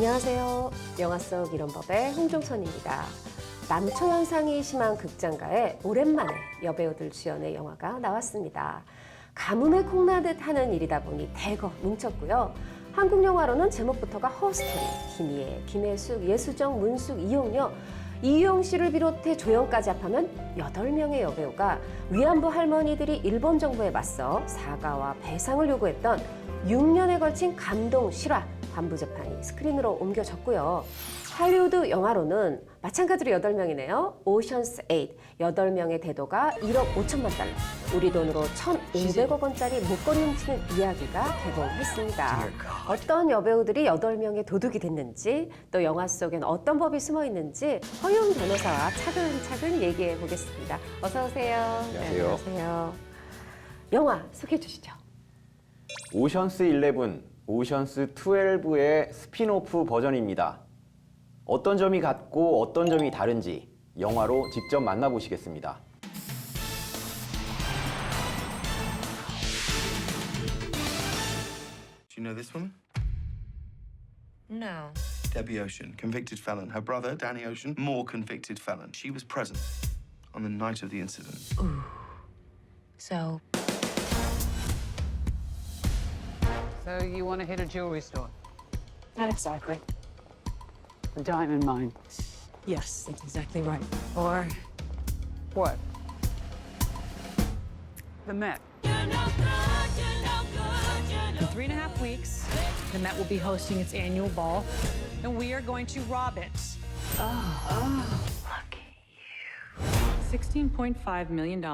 안녕하세요. 영화 속 이런 법의 홍종선입니다. 남초 현상이 심한 극장가에 오랜만에 여배우들 주연의 영화가 나왔습니다. 가뭄에 콩나듯 하는 일이다 보니 대거 뭉쳤고요. 한국 영화로는 제목부터가 허스토리, 김희애, 김혜숙, 예수정, 문숙, 이용녀, 이유영 씨를 비롯해 조연까지 합하면 8명의 여배우가 위안부 할머니들이 일본 정부에 맞서 사과와 배상을 요구했던 6년에 걸친 감동 실화 반부 재판이 스크린으로 옮겨졌고요. 할리우드 영화로는 마찬가지로 8명이네요. 오션스 8, 8명의 대도가 1억 5천만 달러, 우리 돈으로 1,500억 원짜리 목걸이 훔치는 이야기가 개봉했습니다. 어떤 여배우들이 8명의 도둑이 됐는지, 또 영화 속엔 어떤 법이 숨어 있는지 허용 변호사와 차근차근 얘기해 보겠습니다. 어서 오세요. 안녕하세요. 네, 안녕하세요. 영화 소개해 주시죠. 오션스 11, 오션스 12의 스핀오프 버전입니다. 어떤 점이 같고 어떤 점이 다른지 영화로 직접 만나보시겠습니다. Do you know this woman? No. Debbie Ocean, convicted felon. Her brother, Danny Ocean, more convicted felon. She was present on the night of the incident. So, So you want to hit a jewelry store? not exactly. A diamond mine. Yes, that's exactly right. Or What? The Met. In 3.5 weeks, the Met will be hosting its annual ball, and we are going to rob it. look at $16.5 million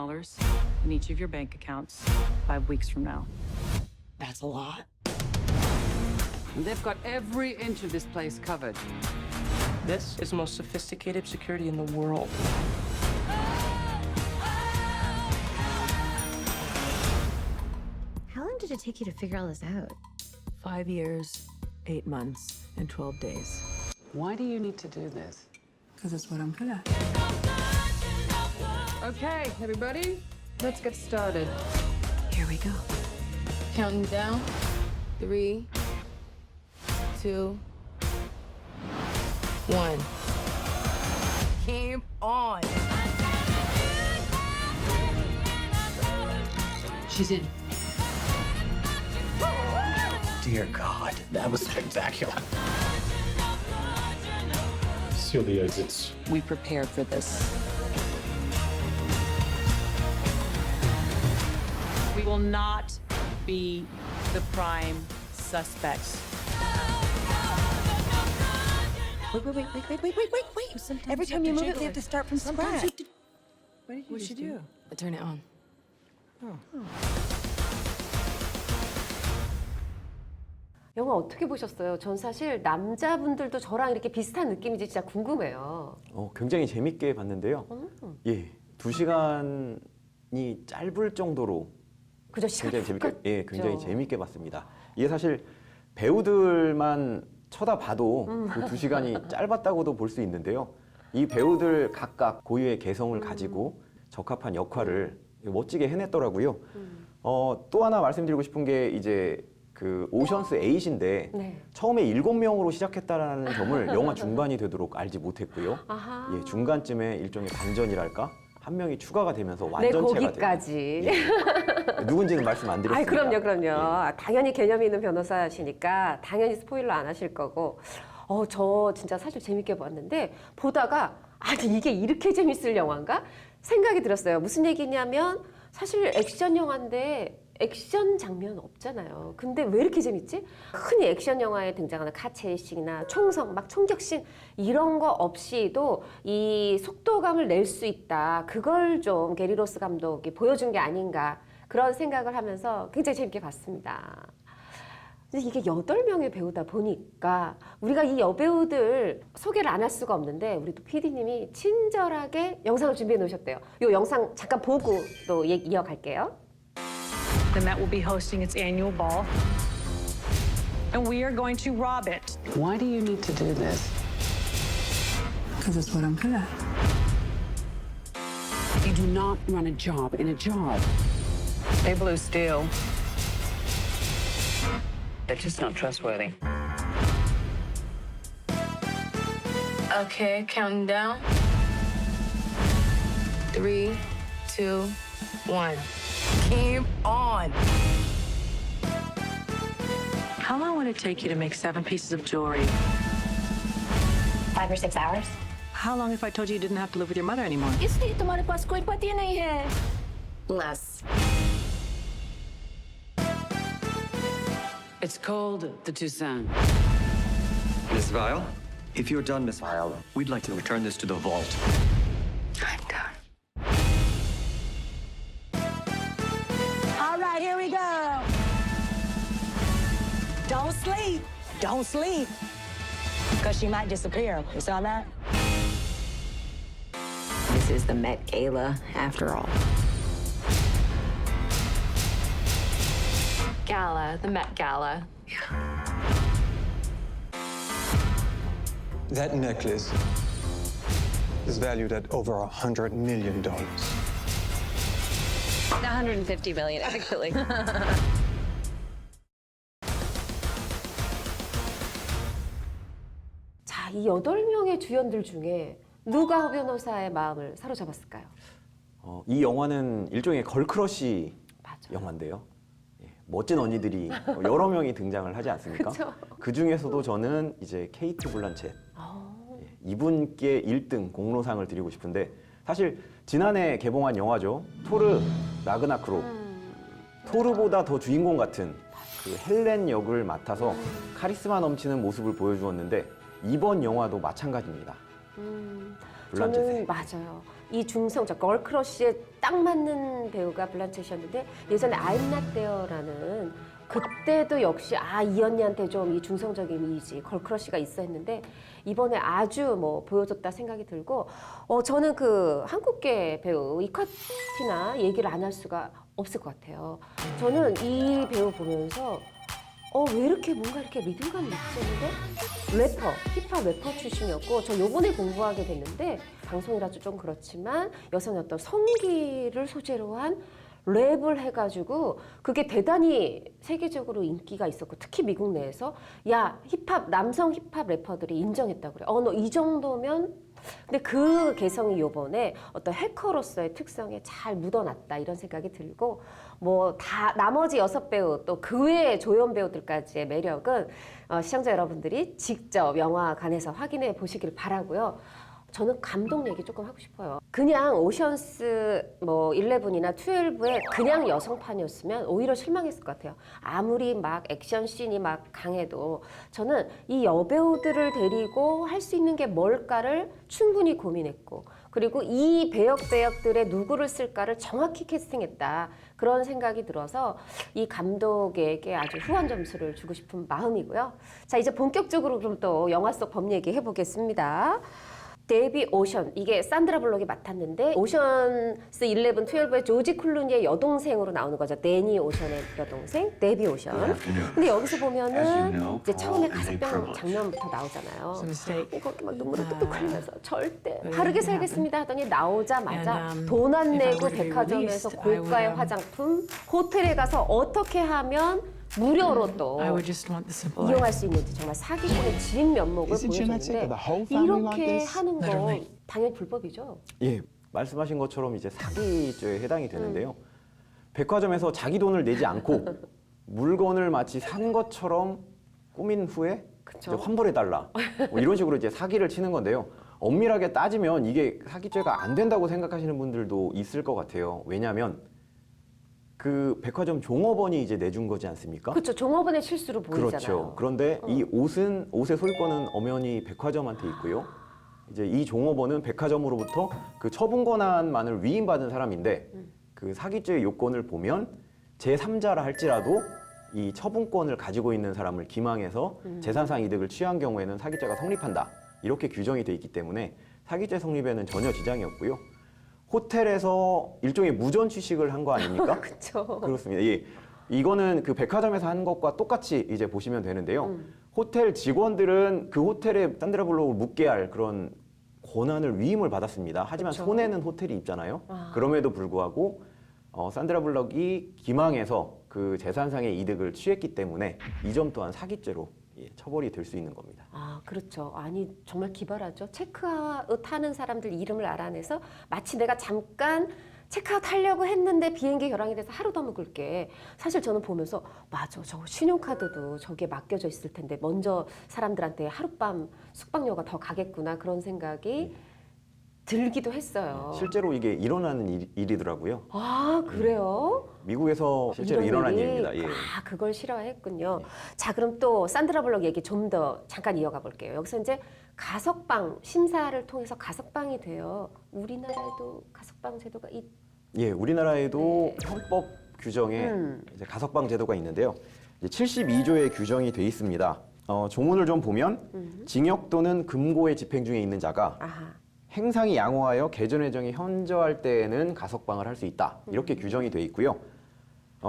in each of your bank accounts 5 weeks from now. that's a lot. And they've got every inch of this place covered. This is the most sophisticated security in the world. How long did it take you to figure all this out? 5 years, 8 months, and 12 days. Why do you need to do this? Because it's what I'm good at. Okay, everybody, let's get started. Here we go. Counting down. 3, 2, 1. Game on. She's in. Dear God, that was spectacular. Seal the exits. We prepared for this. We will not be the prime suspects. Wait. Every time you move it, we have to start from scratch. What'd she do? Turn it on. 영화 어떻게 보셨어요? 전 사실 남자분들도 저랑 이렇게 비슷한 느낌인지 진짜 궁금해요. 굉장히 재밌게 봤는데요. 예, 2시간이 짧을 정도로 그죠? 시간이 굉장히 재밌게, 훅 예, 굉장히 갔죠. 재밌게 봤습니다. 이게 사실 배우들만 쳐다봐도 그 2시간이 짧았다고도 볼 수 있는데요. 이 배우들 각각 고유의 개성을 가지고 적합한 역할을 멋지게 해냈더라고요. 또 하나 말씀드리고 싶은 게 이제 그 오션스 8인데 네. 처음에 7명으로 시작했다라는 점을 영화 중반이 되도록 알지 못했고요. 아하. 예, 중간쯤에 일종의 반전이랄까? 한 명이 추가가 되면서 네, 완전체가 돼요. 거기까지. 예. 누군지는 말씀 안 아이, 드렸습니다. 그럼요. 당연히 개념이 있는 변호사시니까 당연히 스포일러 안 하실 거고. 저 진짜 사실 재밌게 봤는데 보다가 아니 이게 이렇게 재밌을 영화인가? 생각이 들었어요. 무슨 얘기냐면 사실 액션 영화인데 액션 장면 없잖아요. 근데 왜 이렇게 재밌지? 흔히 액션 영화에 등장하는 카체이싱이나 총성, 막 총격신 이런 거 없이도 이 속도감을 낼 수 있다. 그걸 좀 게리 로스 감독이 보여준 게 아닌가 그런 생각을 하면서 굉장히 재밌게 봤습니다. 근데 이게 8명의 배우다 보니까 우리가 이 여배우들 소개를 안 할 수가 없는데 우리 또 PD님이 친절하게 영상을 준비해 놓으셨대요. 이 영상 잠깐 보고 또 얘기 이어갈게요. The Met will be hosting its annual ball, and we are going to rob it. Why do you need to do this? Because it's what I'm good at. You do not run a job in a job. They blew steel. They're just not trustworthy. Okay, counting down. 3, 2, 1. Game on. How long would it take you to make 7 pieces of jewelry? 5 or 6 hours? How long if I told you you didn't have to live with your mother anymore? इसलिए तुम्हारे पास कोई पति नहीं है. Less. It's called the Toussaint. Miss Vile, if you're done, Miss Vile, we'd like to return this to the vault. I'm done. All right, here we go. Don't sleep. Don't sleep. Because she might disappear. You saw that? This is the Met Gala, after all. Gala, the Met Gala. That necklace is valued at over $100 million. 150 million, actually. 자, 이 8명의 주연들 중에 누가 변호사의 마음을 사로잡았을까요? 이 영화는 일종의 걸크러쉬 맞아. 영화인데요. 예, 멋진 언니들이 여러 명이 등장을 하지 않습니까? 그쵸. 그 중에서도 저는 이제 케이트 블란쳇 아, 예, 이분께 1등 공로상을 드리고 싶은데 사실 지난해 개봉한 영화죠. 토르 라그나크록. 토르보다 더 주인공 같은 그 헬렌 역을 맡아서 카리스마 넘치는 모습을 보여주었는데 이번 영화도 마찬가지입니다. 저는 맞아요. 이 중성적 걸크러쉬에 딱 맞는 배우가 블란쳇이었는데 예전에 I'm Not There라는 그때도 역시 이 언니한테 좀 이 중성적인 이미지 걸크러쉬가 있어 했는데 이번에 아주 뭐 보여줬다 생각이 들고 저는 그 한국계 배우 이카티나 얘기를 안 할 수가 없을 것 같아요. 저는 이 배우 보면서 왜 이렇게 뭔가 이렇게 리듬감이 있었는데 래퍼, 힙합 래퍼 출신이었고 저 요번에 공부하게 됐는데 방송이라서 좀 그렇지만 여성의 어떤 성기를 소재로 한 랩을 해가지고 그게 대단히 세계적으로 인기가 있었고 특히 미국 내에서 야 힙합 남성 힙합 래퍼들이 인정했다고 그래. 너 이 정도면 근데 그 개성이 요번에 어떤 해커로서의 특성에 잘 묻어났다 이런 생각이 들고 뭐 다 나머지 6배우 또 그 외의 조연 배우들까지의 매력은 시청자 여러분들이 직접 영화관에서 확인해 보시길 바라고요. 저는 감독 얘기 조금 하고 싶어요. 그냥 오션스 뭐 11이나 12에 그냥 여성판이었으면 오히려 실망했을 것 같아요. 아무리 막 액션 씬이 막 강해도 저는 이 여배우들을 데리고 할 수 있는 게 뭘까를 충분히 고민했고 그리고 이 배역들의 누구를 쓸까를 정확히 캐스팅했다. 그런 생각이 들어서 이 감독에게 아주 후한 점수를 주고 싶은 마음이고요. 자, 이제 본격적으로 그럼 또 영화 속 법 얘기 해보겠습니다. 데비 오션, 이게 산드라 블록이 맡았는데 오션스 11, 12의 조지 클루니의 여동생으로 나오는 거죠. 데니 오션의 여동생, 데비 오션. 근데 여기서 보면은 이제 처음에 가석병 장면부터 나오잖아요. 거기 막 눈물을 뚝뚝 흘리면서 절대 바르게 살겠습니다 하더니 나오자마자 돈 안 내고 백화점에서 고가의 화장품, 호텔에 가서 어떻게 하면 무료로 또 이용할 수 있는지 정말 사기꾼의 진 면목을 보여줬는데 이렇게 하는 건 당연히 불법이죠. 예, 말씀하신 것처럼 이제 사기죄에 해당이 되는데요. 백화점에서 자기 돈을 내지 않고 물건을 마치 산 것처럼 꾸민 후에 이제 환불해달라. 뭐 이런 식으로 이제 사기를 치는 건데요. 엄밀하게 따지면 이게 사기죄가 안 된다고 생각하시는 분들도 있을 것 같아요. 왜냐하면 그 백화점 종업원이 이제 내준 거지 않습니까? 그렇죠. 종업원의 실수로 보이잖아요. 그렇죠. 그런데 이 옷의 소유권은 엄연히 백화점한테 있고요. 이제 이 종업원은 백화점으로부터 그 처분 권한만을 위임받은 사람인데 그 사기죄의 요건을 보면 제3자라 할지라도 이 처분권을 가지고 있는 사람을 기망해서 재산상 이득을 취한 경우에는 사기죄가 성립한다. 이렇게 규정이 돼 있기 때문에 사기죄 성립에는 전혀 지장이 없고요. 호텔에서 일종의 무전 취식을 한 거 아닙니까? 그렇죠. 그렇습니다. 예. 이거는 그 백화점에서 한 것과 똑같이 이제 보시면 되는데요. 호텔 직원들은 그 호텔에 산드라 블록을 묵게 할 그런 권한을 위임을 받았습니다. 하지만 그쵸? 손해는 호텔이 입잖아요. 그럼에도 불구하고 산드라 블록이 기망해서 그 재산상의 이득을 취했기 때문에 이 점 또한 사기죄로 처벌이 될 수 있는 겁니다. 아, 그렇죠. 아니, 정말 기발하죠. 체크아웃 하는 사람들 이름을 알아내서 마치 내가 잠깐 체크아웃 하려고 했는데 비행기 결항이 돼서 하루 더 묵을게. 사실 저는 보면서 맞아, 저 신용카드도 저기에 맡겨져 있을 텐데 먼저 사람들한테 하룻밤 숙박료가 더 가겠구나 그런 생각이 들기도 했어요. 실제로 이게 일어나는 일이더라고요. 아, 그래요? 미국에서 실제로 이런 일어난 일이? 일입니다. 예. 아, 그걸 싫어했군요. 자, 그럼 또 산드라 블록 얘기 좀 더 잠깐 이어가 볼게요. 여기서 이제 가석방 심사를 통해서 가석방이 돼요. 우리나라에도 가석방 제도가 예, 우리나라에도 네. 헌법 규정에 이제 가석방 제도가 있는데요. 이제 72조에 규정이 돼 있습니다. 조문을 좀 보면 징역 또는 금고의 집행 중에 있는 자가 아하. 행상이 양호하여 개전 회정이 현저할 때에는 가석방을 할 수 있다. 이렇게 규정이 돼 있고요.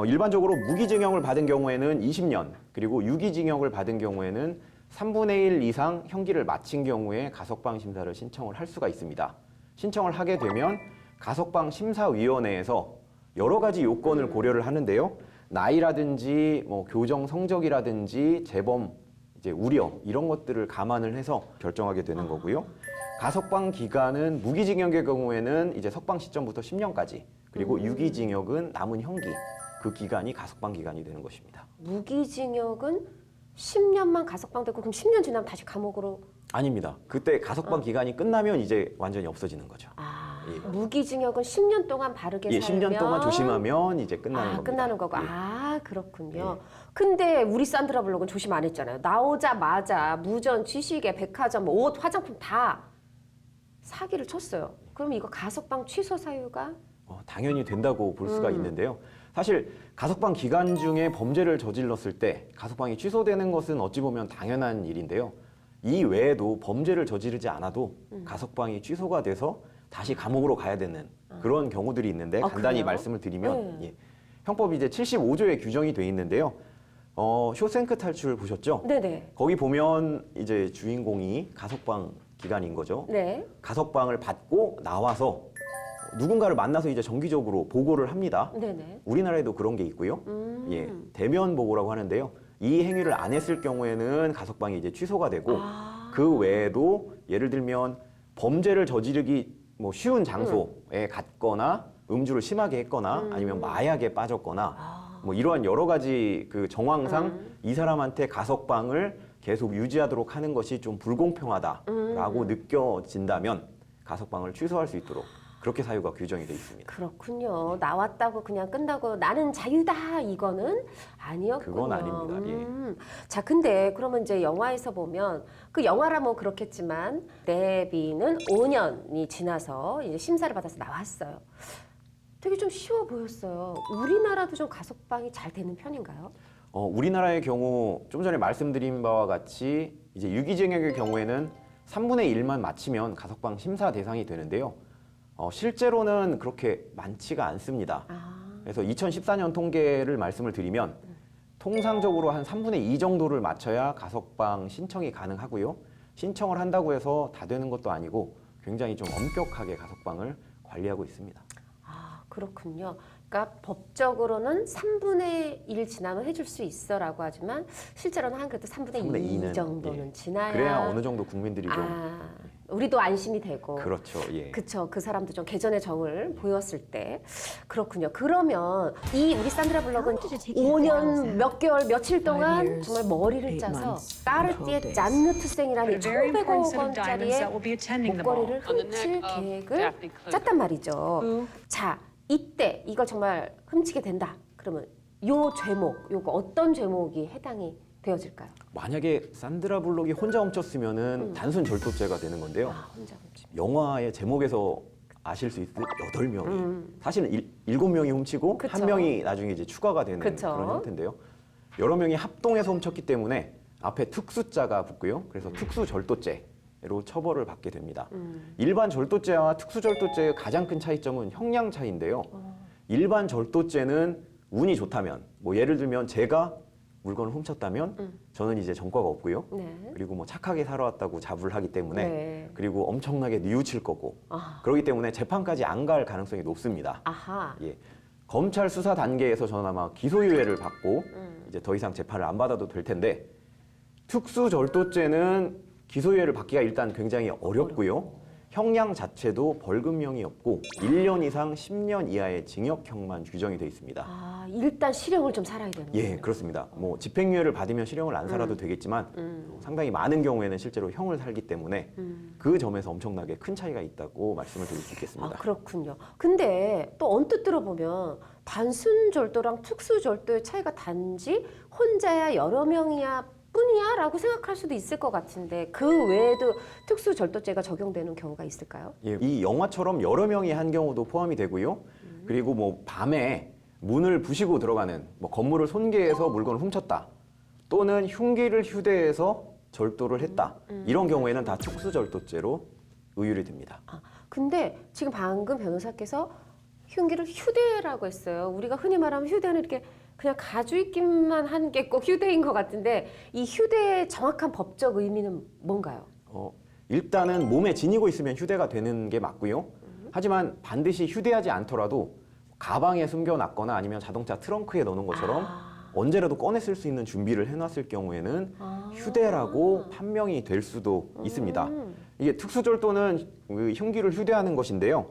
일반적으로 무기징역을 받은 경우에는 20년, 그리고 유기징역을 받은 경우에는 3분의 1 이상 형기를 마친 경우에 가석방 심사를 신청을 할 수가 있습니다. 신청을 하게 되면 가석방 심사위원회에서 여러 가지 요건을 고려를 하는데요. 나이라든지 뭐 교정 성적이라든지 재범 이제 우려 이런 것들을 감안을 해서 결정하게 되는 거고요. 가석방 기간은 무기징역의 경우에는 이제 석방 시점부터 10년까지, 그리고 유기징역은 남은 형기, 그 기간이 가석방 기간이 되는 것입니다. 무기징역은 10년만 가석방되고 그럼 10년 지나면 다시 감옥으로? 아닙니다. 그때 가석방 기간이 끝나면 이제 완전히 없어지는 거죠. 아, 예. 무기징역은 10년 동안 바르게 예, 살면 10년 동안 조심하면 이제 끝나는 겁니다. 끝나는 거고. 예. 아, 그렇군요. 근데 우리 산드라 블록은 조심 안 했잖아요. 나오자마자 무전, 지시계, 백화점, 옷, 화장품 다 사기를 쳤어요. 그럼 이거 가석방 취소 사유가? 당연히 된다고 볼 수가 있는데요. 사실 가석방 기간 중에 범죄를 저질렀을 때 가석방이 취소되는 것은 어찌 보면 당연한 일인데요. 이 외에도 범죄를 저지르지 않아도 가석방이 취소가 돼서 다시 감옥으로 가야 되는 그런 경우들이 있는데 간단히 그래요? 말씀을 드리면 예. 형법이 이제 75조에 규정이 돼 있는데요. 쇼생크 탈출 보셨죠? 네네. 거기 보면 이제 주인공이 가석방 기간인 거죠. 네. 가석방을 받고 나와서 누군가를 만나서 이제 정기적으로 보고를 합니다. 네네. 우리나라에도 그런 게 있고요. 예, 대면 보고라고 하는데요. 이 행위를 안 했을 경우에는 가석방이 이제 취소가 되고 그 외에도 예를 들면 범죄를 저지르기 뭐 쉬운 장소에 갔거나 음주를 심하게 했거나 아니면 마약에 빠졌거나 뭐 이러한 여러 가지 그 정황상 이 사람한테 가석방을 계속 유지하도록 하는 것이 좀 불공평하다라고 느껴진다면 가석방을 취소할 수 있도록 그렇게 사유가 규정이 돼 있습니다. 그렇군요. 나왔다고 그냥 끝나고 나는 자유다 이거는 아니었군요. 그건 아닙니다. 예. 자, 근데 그러면 이제 영화에서 보면 그 영화라 뭐 그렇겠지만 데비는 5년이 지나서 이제 심사를 받아서 나왔어요. 되게 좀 쉬워 보였어요. 우리나라도 좀 가석방이 잘 되는 편인가요? 우리나라의 경우 좀 전에 말씀드린 바와 같이 이제 유기징역의 경우에는 3분의 1만 마치면 가석방 심사 대상이 되는데요. 실제로는 그렇게 많지가 않습니다. 그래서 2014년 통계를 말씀을 드리면 통상적으로 한 3분의 2 정도를 맞춰야 가석방 신청이 가능하고요. 신청을 한다고 해서 다 되는 것도 아니고 굉장히 좀 엄격하게 가석방을 관리하고 있습니다. 아, 그렇군요. 그러니까 법적으로는 3분의 1 지나면 해줄 수 있어라고 하지만 실제로는 한 그래도 3분의 2 2는, 정도는 예. 지나야 그래야 어느 정도 국민들이 좀 우리도 안심이 되고 그렇죠. 예. 그쵸. 그 사람도 좀 개전의 정을 보였을 때. 그렇군요. 그러면 이 우리 산드라 블록은 5년 몇 개월 며칠 동안 정말 머리를 짜서 까르띠에 잔느투생이라는 1,500억 원짜리의 목걸이를 훔칠 계획을 짰단 말이죠. 자, 이때 이걸 정말 훔치게 된다. 그러면 요 제목, 요거 어떤 제목이 해당이 되어질까요? 만약에 산드라 블록이 혼자 훔쳤으면은 단순 절도죄가 되는 건데요. 혼자 훔치면. 영화의 제목에서 아실 수 있듯 8명이 사실은 7명이 훔치고 그쵸. 1명이 나중에 이제 추가가 되는 그쵸. 그런 형태인데요. 여러 명이 합동해서 훔쳤기 때문에 앞에 특수자가 붙고요. 그래서 특수절도죄로 처벌을 받게 됩니다. 일반 절도죄와 특수절도죄의 가장 큰 차이점은 형량 차이인데요. 일반 절도죄는 운이 좋다면 뭐 예를 들면 제가 물건을 훔쳤다면 저는 이제 전과가 없고요. 네. 그리고 뭐 착하게 살아왔다고 자부를 하기 때문에 네. 그리고 엄청나게 뉘우칠 거고 그렇기 때문에 재판까지 안 갈 가능성이 높습니다. 아하. 예. 검찰 수사 단계에서 저는 아마 기소유예를 받고 이제 더 이상 재판을 안 받아도 될 텐데 특수절도죄는 기소유예를 받기가 일단 굉장히 어렵고요. 형량 자체도 벌금형이 없고 1년 이상 10년 이하의 징역형만 규정이 되어 있습니다. 아, 일단 실형을 좀 살아야 되는 거예요. 예, 그렇습니다. 뭐 집행유예를 받으면 실형을 안 살아도 되겠지만 상당히 많은 경우에는 실제로 형을 살기 때문에 그 점에서 엄청나게 큰 차이가 있다고 말씀을 드릴 수 있겠습니다. 아, 그렇군요. 근데 또 언뜻 들어보면 단순 절도랑 특수 절도의 차이가 단지 혼자야 여러 명이야 뿐이야 라고 생각할 수도 있을 것 같은데 그 외에도 특수 절도죄가 적용되는 경우가 있을까요? 예, 이 영화처럼 여러 명이 한 경우도 포함이 되고요. 그리고 뭐 밤에 문을 부시고 들어가는 뭐 건물을 손괴해서 물건을 훔쳤다 또는 흉기를 휴대해서 절도를 했다 이런 경우에는 다 특수절도죄로 의율이 됩니다. 아, 근데 지금 방금 변호사께서 흉기를 휴대라고 했어요. 우리가 흔히 말하면 휴대는 이렇게 그냥 가지고 있기만 한 게 꼭 휴대인 것 같은데 이 휴대의 정확한 법적 의미는 뭔가요? 일단은 몸에 지니고 있으면 휴대가 되는 게 맞고요. 하지만 반드시 휴대하지 않더라도 가방에 숨겨놨거나 아니면 자동차 트렁크에 넣는 것처럼 언제라도 꺼내 쓸 수 있는 준비를 해놨을 경우에는 휴대라고 판명이 될 수도 있습니다. 이게 특수절도는 그 흉기를 휴대하는 것인데요.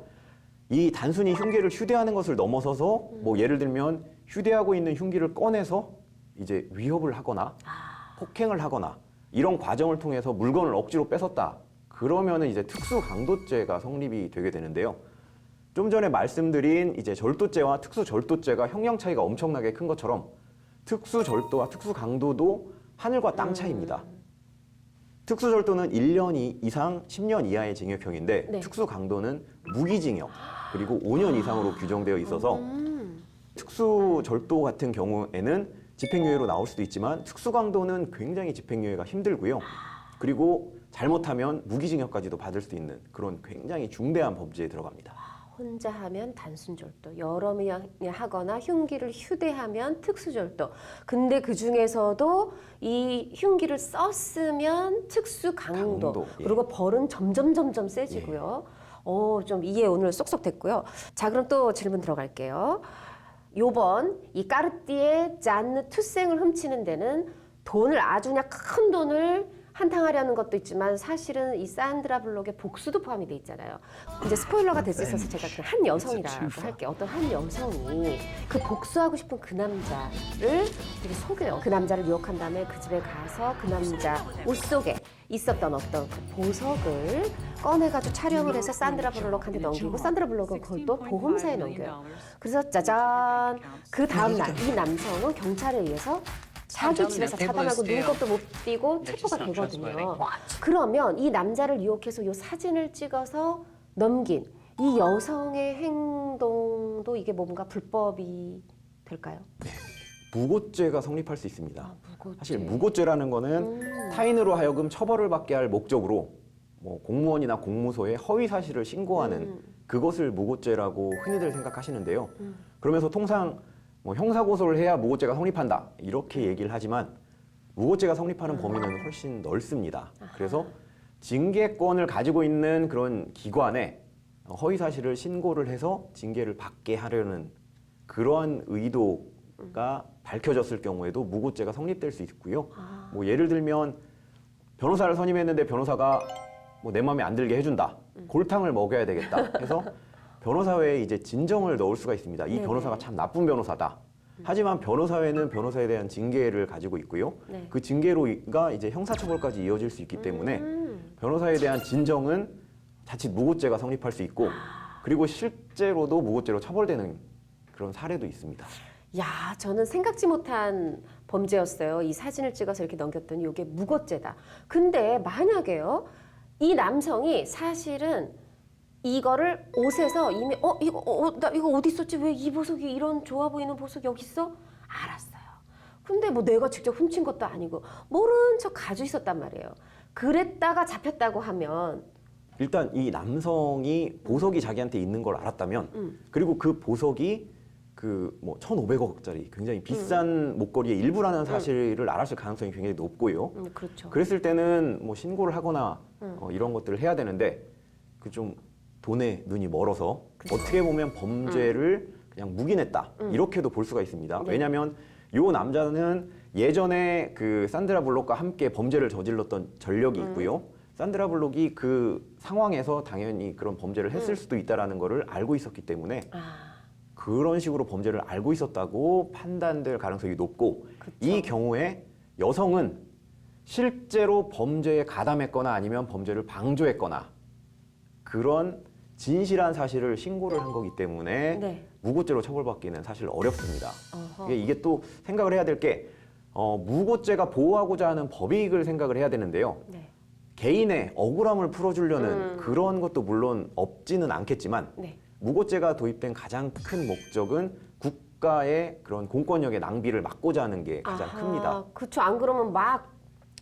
이 단순히 흉기를 휴대하는 것을 넘어서서 뭐 예를 들면 휴대하고 있는 흉기를 꺼내서 이제 위협을 하거나 폭행을 하거나 이런 과정을 통해서 물건을 억지로 뺏었다. 그러면은 이제 특수강도죄가 성립이 되게 되는데요. 좀 전에 말씀드린 이제 절도죄와 특수절도죄가 형량 차이가 엄청나게 큰 것처럼 특수절도와 특수강도도 하늘과 땅 차이입니다. 특수절도는 1년 이상 10년 이하의 징역형인데 네. 특수강도는 무기징역 그리고 5년 이상으로 규정되어 있어서 특수절도 같은 경우에는 집행유예로 나올 수도 있지만 특수강도는 굉장히 집행유예가 힘들고요. 그리고 잘못하면 무기징역까지도 받을 수 있는 그런 굉장히 중대한 범죄에 들어갑니다. 혼자 하면 단순 절도, 여러 명이 하거나 흉기를 휴대하면 특수 절도. 근데 그 중에서도 이 흉기를 썼으면 특수 강도. 예. 그리고 벌은 점점 세지고요. 좀 이해 오늘 쏙쏙 됐고요. 자, 그럼 또 질문 들어갈게요. 요번 이 까르띠에 잔느 투생을 훔치는 데는 돈을 아주 그냥 큰 돈을 한탕하려는 것도 있지만 사실은 이 산드라 블록의 복수도 포함이 돼 있잖아요. 이제 스포일러가 될 수 있어서 제가 그 한 여성이라고 할게요. 어떤 한 여성이 그 복수하고 싶은 그 남자를 되게 속여요. 그 남자를 유혹한 다음에 그 집에 가서 그 남자 옷 속에 있었던 어떤 그 보석을 꺼내가지고 촬영을 해서 산드라 블록한테 넘기고 산드라 블록은 그걸 또 보험사에 넘겨요. 그래서 짜잔 그 다음 날 이 남성은 경찰에 의해서 자기 집에서 차단하고 눈곱도 못 띄고 체포가 되거든요. 그러면 이 남자를 유혹해서 이 사진을 찍어서 넘긴 이 여성의 행동도 이게 뭔가 불법이 될까요? 무고죄가 성립할 수 있습니다. 무고죄. 사실 무고죄라는 거는 타인으로 하여금 처벌을 받게 할 목적으로 뭐 공무원이나 공무소에 허위 사실을 신고하는 그것을 무고죄라고 흔히들 생각하시는데요. 그러면서 통상 뭐 형사고소를 해야 무고죄가 성립한다 이렇게 얘기를 하지만 무고죄가 성립하는 범위는 훨씬 넓습니다. 그래서 징계권을 가지고 있는 그런 기관에 허위 사실을 신고를 해서 징계를 받게 하려는 그러한 의도가 밝혀졌을 경우에도 무고죄가 성립될 수 있고요. 뭐 예를 들면 변호사를 선임했는데 변호사가 뭐 내 마음에 안 들게 해준다. 골탕을 먹여야 되겠다 해서 변호사회에 이제 진정을 넣을 수가 있습니다. 이 변호사가 참 나쁜 변호사다. 하지만 변호사회는 변호사에 대한 징계를 가지고 있고요. 네. 그 징계로가 이제 형사처벌까지 이어질 수 있기 때문에 변호사에 대한 진정은 자칫 무고죄가 성립할 수 있고 그리고 실제로도 무고죄로 처벌되는 그런 사례도 있습니다. 야, 저는 생각지 못한 범죄였어요. 이 사진을 찍어서 이렇게 넘겼더니 이게 무고죄다. 근데 만약에요, 이 남성이 사실은 이거를 옷에서 이미 나 이거 어디 있었지? 왜 이 보석이 이런 좋아 보이는 보석이 여기 있어? 알았어요. 근데 뭐 내가 직접 훔친 것도 아니고 모른 척 가지고 있었단 말이에요. 그랬다가 잡혔다고 하면 일단 이 남성이 보석이 자기한테 있는 걸 알았다면 그리고 그 보석이 그 뭐 1,500억짜리 굉장히 비싼 목걸이의 일부라는 사실을 알았을 가능성이 굉장히 높고요. 그렇죠. 그랬을 때는 뭐 신고를 하거나 이런 것들을 해야 되는데 그 좀 돈에 눈이 멀어서 어떻게 보면 범죄를 그냥 묵인했다 이렇게도 볼 수가 있습니다. 네. 왜냐하면 이 남자는 예전에 그 산드라 블록과 함께 범죄를 저질렀던 전력이 있고요. 산드라 블록이 그 상황에서 당연히 그런 범죄를 했을 수도 있다라는 거를 알고 있었기 때문에 그런 식으로 범죄를 알고 있었다고 판단될 가능성이 높고 이 경우에 여성은 실제로 범죄에 가담했거나 아니면 범죄를 방조했거나 그런 진실한 사실을 신고를 한 거기 때문에 네. 무고죄로 처벌받기는 사실 어렵습니다. 이게 또 생각을 해야 될 게 무고죄가 보호하고자 하는 법익을 생각을 해야 되는데요. 네. 개인의 억울함을 풀어주려는 그런 것도 물론 없지는 않겠지만 네. 무고죄가 도입된 가장 큰 목적은 국가의 그런 공권력의 낭비를 막고자 하는 게 가장 큽니다. 그렇죠. 안 그러면 막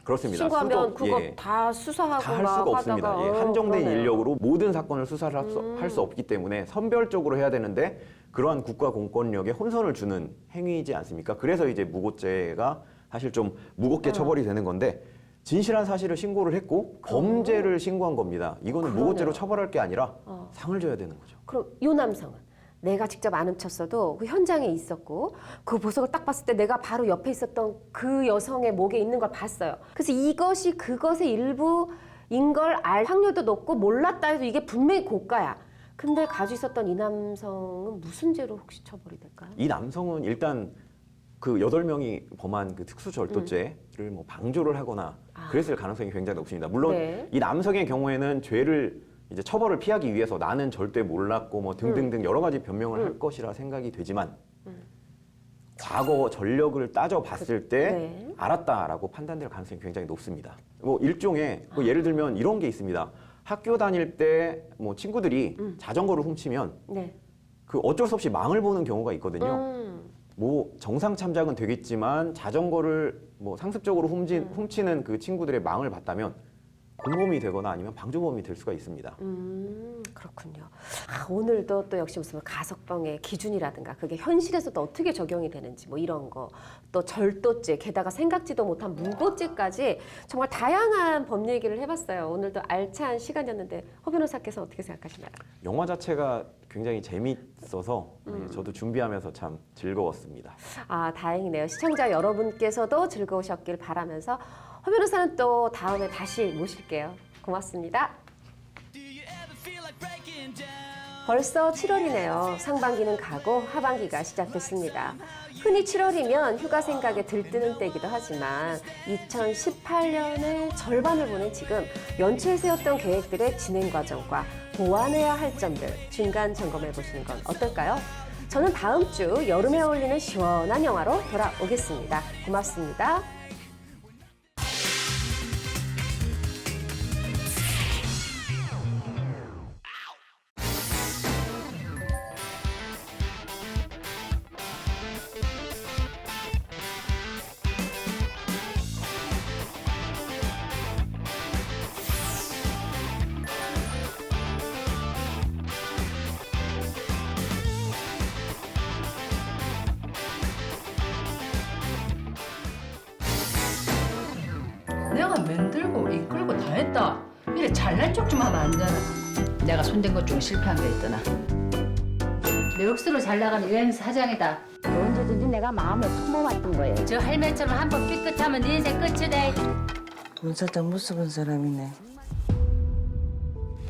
그렇습니다. 신고하면 그거 예. 다 수사하고 다 할 막 수가 없습니다. 하다가, 예, 한정된 그러네요. 인력으로 모든 사건을 수사를 할 수 없기 때문에 선별적으로 해야 되는데 그러한 국가 공권력에 혼선을 주는 행위이지 않습니까? 그래서 이제 무고죄가 사실 좀 무겁게 처벌이 되는 건데 진실한 사실을 신고를 했고 범죄를 신고한 겁니다. 이거는 무고죄로 처벌할 게 아니라 상을 줘야 되는 거죠. 그럼 이 남성은 내가 직접 안 훔쳤어도 그 현장에 있었고 그 보석을 딱 봤을 때 내가 바로 옆에 있었던 그 여성의 목에 있는 걸 봤어요. 그래서 이것이 그것의 일부인 걸 알 확률도 높고 몰랐다 해도 이게 분명히 고가야. 근데 가지고 있었던 이 남성은 무슨 죄로 혹시 처벌이 될까요? 이 남성은 일단 그 8명이 범한 그 특수절도죄를 뭐 방조를 하거나 그랬을 가능성이 굉장히 높습니다. 물론 네. 이 남성의 경우에는 죄를 이제 처벌을 피하기 위해서 나는 절대 몰랐고 뭐 등등등 여러 가지 변명을 할 것이라 생각이 되지만 과거 전력을 따져봤을 때 네. 알았다라고 판단될 가능성이 굉장히 높습니다. 뭐 일종의 뭐 예를 들면 이런 게 있습니다. 학교 다닐 때 뭐 친구들이 자전거를 훔치면 네. 그 어쩔 수 없이 망을 보는 경우가 있거든요. 뭐 정상 참작은 되겠지만 자전거를 뭐 상습적으로 훔치는 그 친구들의 망을 봤다면 공범이 되거나 아니면 방조범이 될 수가 있습니다. 그렇군요. 오늘도 또 역시 무슨 가석방의 기준이라든가 그게 현실에서도 어떻게 적용이 되는지 뭐 이런 거, 또 절도죄, 게다가 생각지도 못한 무고죄까지 정말 다양한 법 얘기를 해봤어요. 오늘도 알찬 시간이었는데 허 변호사께서 어떻게 생각하시나요? 영화 자체가 굉장히 재밌어서 저도 준비하면서 참 즐거웠습니다. 다행이네요. 시청자 여러분께서도 즐거우셨길 바라면서 허 변호사는 또 다음에 다시 모실게요. 고맙습니다. 벌써 7월이네요. 상반기는 가고 하반기가 시작됐습니다. 흔히 7월이면 휴가 생각에 들뜨는 때이기도 하지만 2018년의 절반을 보낸 지금 연초에 세웠던 계획들의 진행 과정과 보완해야 할 점들 중간 점검해 보시는 건 어떨까요? 저는 다음 주 여름에 어울리는 시원한 영화로 돌아오겠습니다. 고맙습니다. 내가 만들고 이끌고 다 했다. 이래 잘난 척 좀 하면 안 되나? 내가 손댄 것 중에 실패한 게 있더나. 내 억수로 잘 나가는 여행 사장이다. 언제든지 내가 마음에 품어왔던 거예요. 저 할매처럼 한 번 삐끗하면 네 인생 끝이다. 문사장 무섭은 사람이네.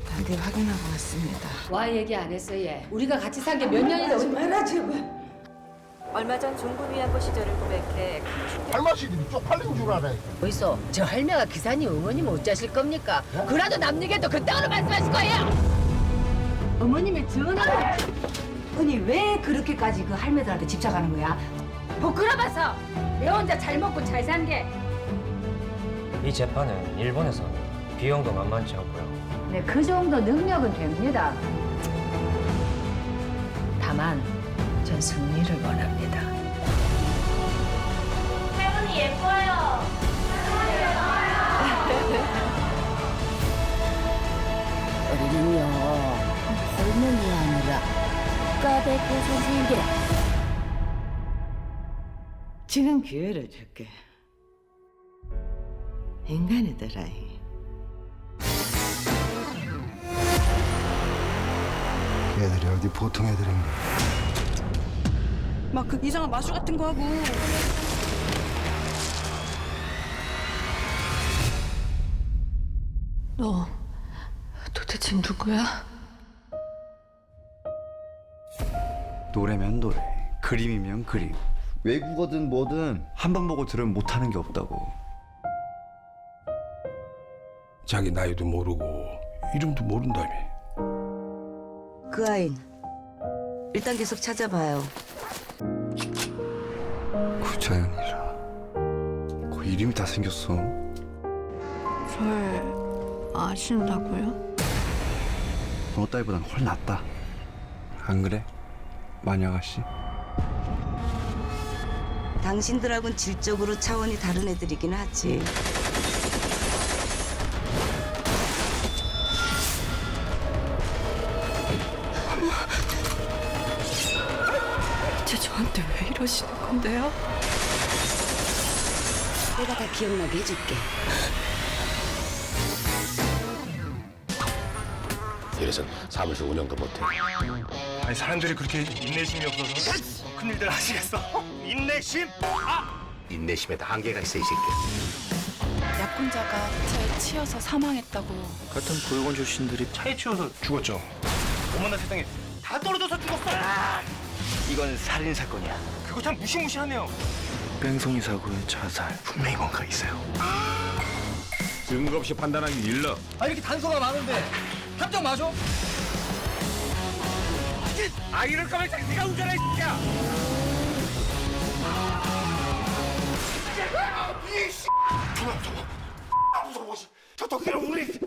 다들 확인하고 왔습니다. 와 얘기 안 했어 얘. 우리가 같이 산 게 몇 년이나 말아 제발. 얼마 전 중군 위안부 시절을 고백해 할머니들이 쪽팔린 줄 알아요. 어디서 저 할매가 기사님 어머님 어쩌실 겁니까? 그라도 남 얘기도 그따구로 말씀하실 거예요. 어머님의 전화를. 언니 왜 그렇게까지 그 할매들한테 집착하는 거야? 부끄러워서 내 혼자 잘 먹고 잘 산 게. 이 재판은 일본에서 비용도 만만치 않고요. 네, 그 정도 능력은 됩니다. 다만 전 승리를 원합니다. 할머니 예뻐요. 우리는요, 할머니 아니라 국가대표 선생님이라. 지금 기회를 줄게. 인간이더라. 애들이 어디 보통 애들인가. 막 그 이상한 마술 같은 거 하고 너 도대체 누구야? 노래면 노래, 그림이면 그림. 외국어든 뭐든 한 번 보고 들으면 못하는 게 없다고. 자기 나이도 모르고 이름도 모른다며. 그 아이 일단 계속 찾아봐요. 구자연이라. 그 이름이 다 생겼어. 절 아신다고요? 너 따위보단 훨 낫다. 안 그래? 마녀 아가씨? 당신들하고는 질적으로 차원이 다른 애들이긴 하지. 대체 저한테 왜 이러시는 건데요? 내가 다 기억나게 해줄게. 이래선 사무실 운영도 못해. 아니 사람들이 그렇게 인내심이 없어서 큰일들 하시겠어. 인내심? 인내심에도 한계가 있어 이 새끼. 약혼자가 차에 치여서 사망했다고. 같은 보육원 출신들이 차에 치여서 죽었죠. 어머나 세상에 다 떨어져서 죽었어. 이건 살인 사건이야. 그거 참 무시무시하네요. 뺑소니 사고에 자살. 분명히 뭔가 있어요. 증거 없이 판단하기 일러. 아 이렇게 단서가 많은데 탐정 맞아? 아 이럴 거면 네가 운전해 이 새끼야. 무서워. 저 도끼는 우리